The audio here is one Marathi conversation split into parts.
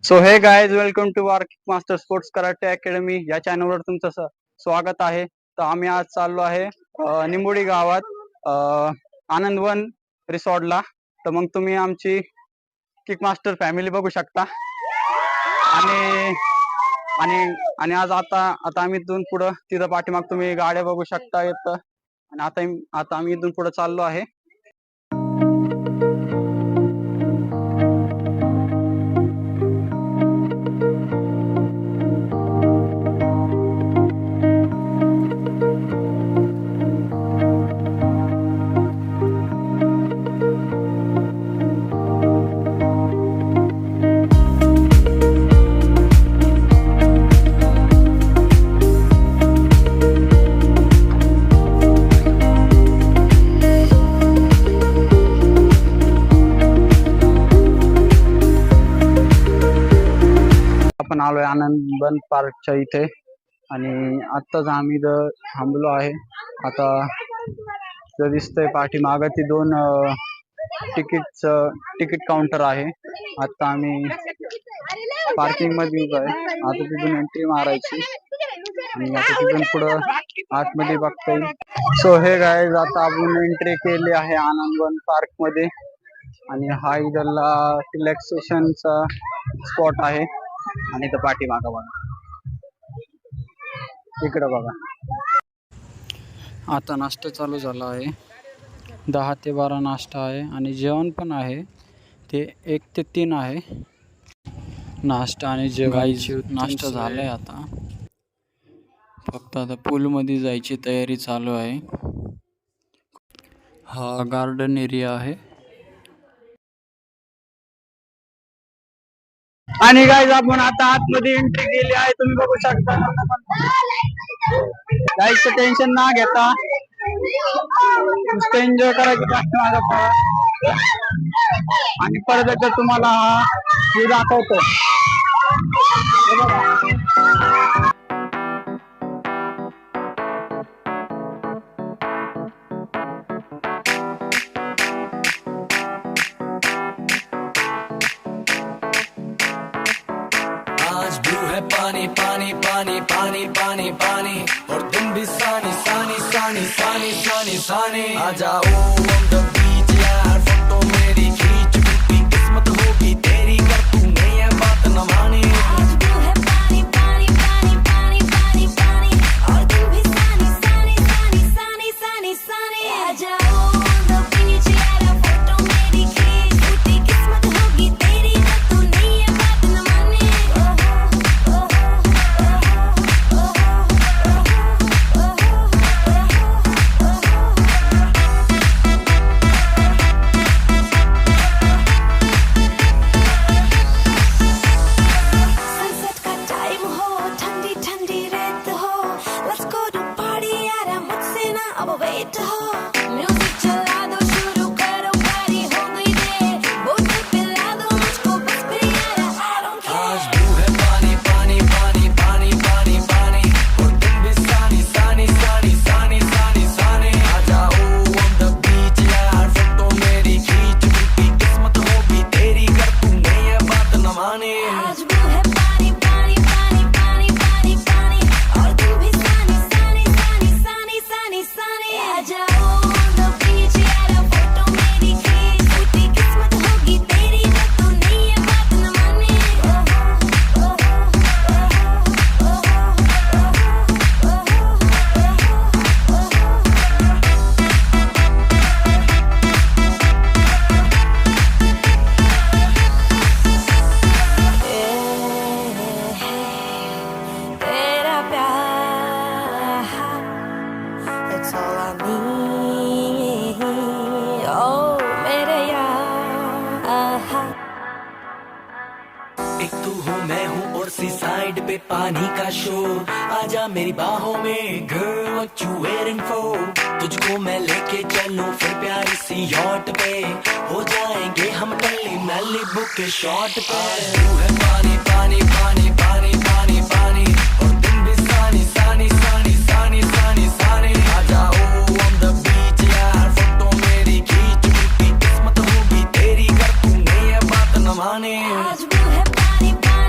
So hey guys, welcome to our master sports karate academy या चॅनलवर तुमचं स्वागत आहे. तर आम्ही आज चाललो आहे निंबोडी गावात आनंदवन रिसॉर्टला. तर मग तुम्ही आमची किक मास्टर फॅमिली बघू शकता. आणि आणि आणि आज आता आम्ही इथून पुढं तिथं पाठीमाग तुम्ही गाड्या बघू शकता येतं. आणि आता आम्ही इथून पुढे चाललो आहे. आपण आलोय आनंदवन पार्कच्या इथे आणि आत्ताच आम्ही थांबलो आहे. आता जर दिसतंय पाठीमागं ती दोन तिकीट काउंटर आहे. आता आम्ही पार्किंग मध्ये उभा आहे. आता तिथून एंट्री मारायची आणि आता तिथून पुढं आतमध्ये बघता येईल. सो हे गाइस, आता आपण एंट्री केली आहे आनंदवन पार्क मध्ये. आणि हा इथला रिलॅक्सेशनचा स्पॉट आहे. आणि इथं पाठीमागं बघा, इकडं बघा. आता नाश्ता चालू झाला आहे. 10 ते 12 नाश्ता आहे आणि जेवण पण आहे. ते 1 ते 3 आहे नाश्ता आणि जेवण. नाश्ता झालाय. आता फक्त आता पूलमध्ये जायची तयारी चालू आहे. हा गार्डन एरिया आहे. आणि गाइस, आपण आता आतमध्ये एंट्री केली आहे. तुम्ही बघू शकता. गाइसचं टेन्शन ना घेता नुसतं एन्जॉय करायचं आणि परत एकदा तुम्हाला हा व्ह्यू दाखवतो. पानी पानी पानी पानी पानी पानी और तुम भी सानी सानी सानी सानी सानी सानी आ जाओ on the beach यार, फोटो मेरी खींच, टूटी किस्मत होगी तेरी कर तूने ये बात न मानी. आज वो है पानी पानी पानी पानी पानी पानी और तुम भी सानी सानी सानी सानी सानी सानी आ जाओ on the beach यार, फोटो मेरी खींच, टूटी किस्मत होगी तेरी कर तूने ये बात न मानी. एक तू हो मैं हूँ और सी साइड पे पानी का शोर, आजा मेरी बाहों में girl what you waiting for. तुझको मैं लेके चलूं फिर प्यारी सी यॉट पे, हो जाएंगे हम टल्ली मैलिबू के शॉट पे. तू है पानी पानी पानी पानी पानी पानी और तुम भी सानी सानी सानी सानी सानी सानी आ जाओ on the beach यार, फोटो मेरी खींच, टूटी किस्मत होगी तेरी कर तूने ये बात न मानी. आज वो है पानी पानी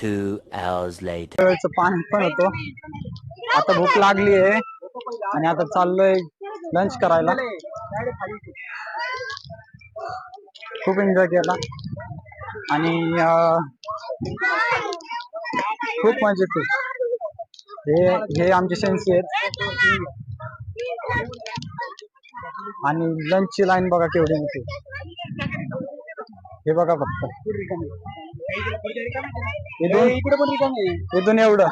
2 hours later. वेळचं पाणी पण होतो. आता भूक लागली आहे आणि आता चाललोय लंच करायला. खूप एन्जॉय केला आणि खूप मजेत खूप. हे आमचे सेन्सी आहेत आणि लंचची लाईन बघा केवढी मोठी. हे बघा फक्त इथून एवढं.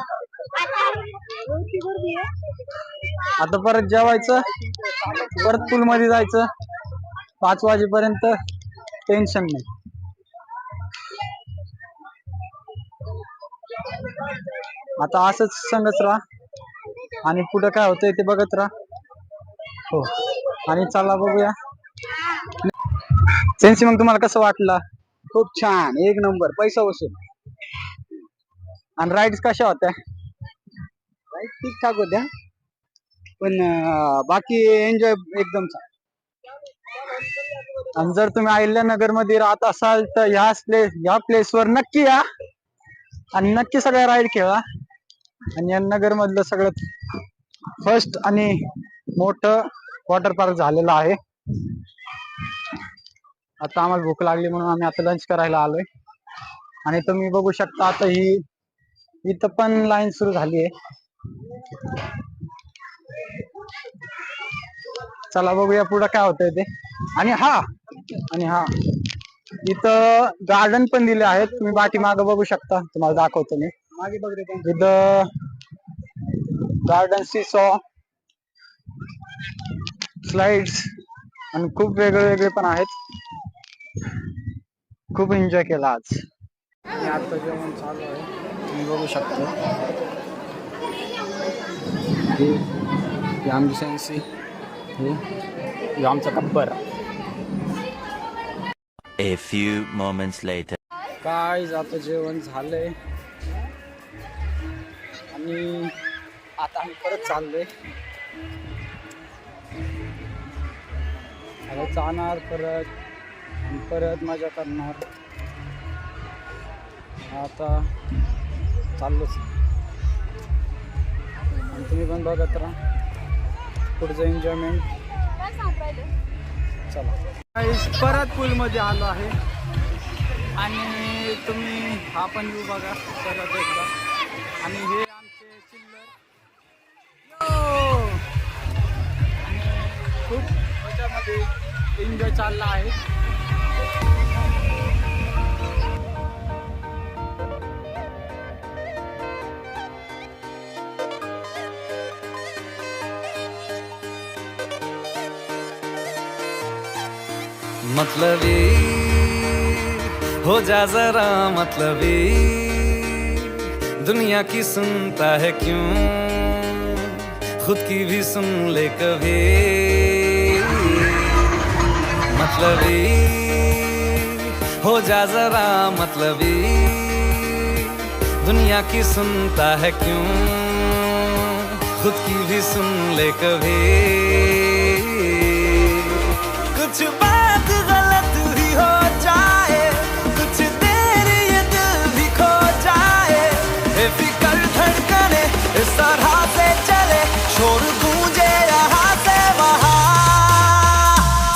आता परत जेवायचं, परत पूल मध्ये जायचं. 5 वाजेपर्यंत टेन्शन नाही. आता असंच संगच राहा आणि पुढे काय होतंय ते बघत राहा. हो आणि चला बघूया. सेन्सी मग तुम्हाला कसं वाटलं? खूप छान, एक नंबर, पैसा वसूल. आणि राईड्स कशा होत्या? ठीक ठाक होत्या पण बाकी एन्जॉय एकदम छान. आणि जर तुम्ही अहिल्यानगर मध्ये राहत असाल तर ह्या प्लेसवर नक्की या आणि नक्की सगळ्या राईड खेळा. आणि या नगर मधलं सगळ्यात फर्स्ट आणि मोठं वॉटर पार्क झालेलं आहे. आता आम्हाला भूक लागली म्हणून आम्ही आता लंच करायला आलोय. आणि तुम्ही बघू शकता आता इथं पण लाईन सुरू झाली आहे. चला बघूया पुढे काय होतंय ते. आणि हा इथं गार्डन पण दिले आहेत. तुम्ही पाठीमागे बघू शकता, तुम्हाला दाखवतो मी. मागे बघ रे इथं गार्डन, सीसॉ, स्लाइड्स आणि खूप वेगळे पण आहेत. खूप एन्जॉय केला आज. आणि आता जेवण चालू आहे, तुम्ही बघू शकता. हे आमची सेन्सी, हे आमचा Gabbar. A few moments later. काय आता जेवण झालंय आणि आता आम्ही परत चाललोय. आता जाणार परत मजा करणार. आता चाललोच आणि तुम्ही पण बघत राहा पुढचं एन्जॉयमेंट. चला परत पूल मध्ये आलो आहे आणि तुम्ही हा पण व्ह्यू बघा परत एकदा. आणि हे आमचे चिल्लर आणि खूप त्याच्यामध्ये एन्जॉय चालला आहे. मतलबी हो जा जरा मतलबी, दुनिया की सुनता है क्यों, खुद की भी सुन ले कभी. मतलबी हो जा जरा मतलबी, दुनिया की सुनता है क्यों, खुद की भी सुन ले कभी. कुछ बात गलत भी हो जाए, कुछ देर ये दिल भी खो जाए, बेफिक्र धड़कने इस तरह से चले, शोर गूंजे यहाँ से वहाँ.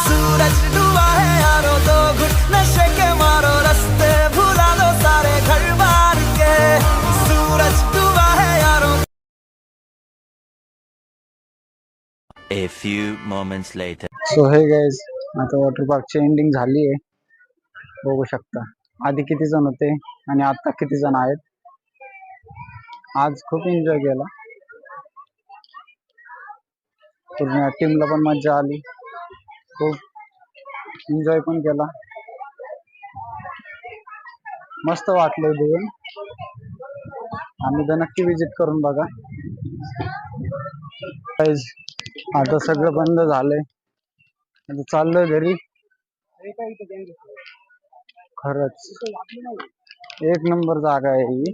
सूरज डूबा है यारो, दो घुट नशे के मारो, रास्ते भुला दो सारे घर बार के. सूरज डूबा है यारो. A few moments later. So हे गाईज, आता वॉटर पार्कची एंडिंग झाली आहे. बघू शकता आधी किती जण होते आणि आता किती जण आहेत. आज खूप एन्जॉय केला. पूर्ण टीमला पण मजा आली, खूप एन्जॉय पण केला. मस्त वाटलं देऊन. आम्ही तर नक्की विजिट करून बघा. आता सगळं बंद झालंय, आता चाललोय घरी. खरंच एक नंबर जागा आहे ही,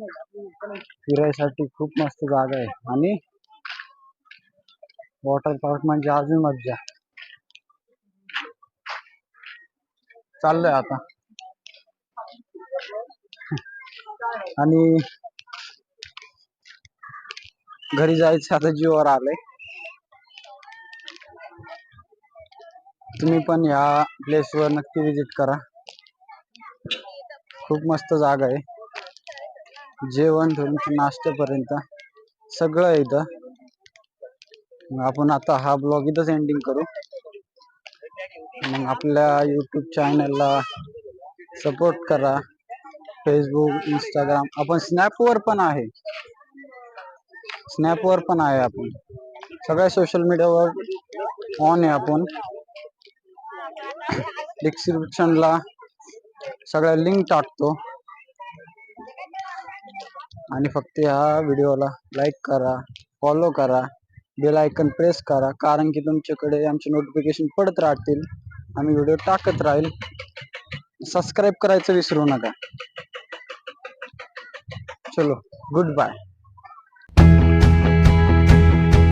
फिरायसाठी खूप मस्त जागा आहे. आणि वॉटर पार्क म्हणजे अजून मज्जा. चाललोय आता. आणि घरी जायचं आता जीवावर आलंय. तुम्ही पण ह्या प्लेसवर नक्की विजिट करा. खूप मस्त जागा आहे. जेवण धरून नाश्त्यापर्यंत सगळं आहे इथं. आपण आता हा ब्लॉग इथंच एंडिंग करू. मग आपल्या YouTube चॅनलला सपोर्ट करा. फेसबुक, इंस्टाग्राम, आपण स्नॅपवर पण आहे. आपण सगळ्या सोशल मीडियावर ऑन आहे. आपण डिस्क्रिप्शनला सगळ्या लिंक टाकतो. आणि फक्त ह्या व्हिडिओला लाईक करा, फॉलो करा, बेल आयकन प्रेस करा, कारण की तुमच्याकडे आमचे नोटिफिकेशन पडत राहतील. आम्ही व्हिडिओ टाकत राहील. सबस्क्राईब करायचं विसरू नका. चलो, गुड बाय.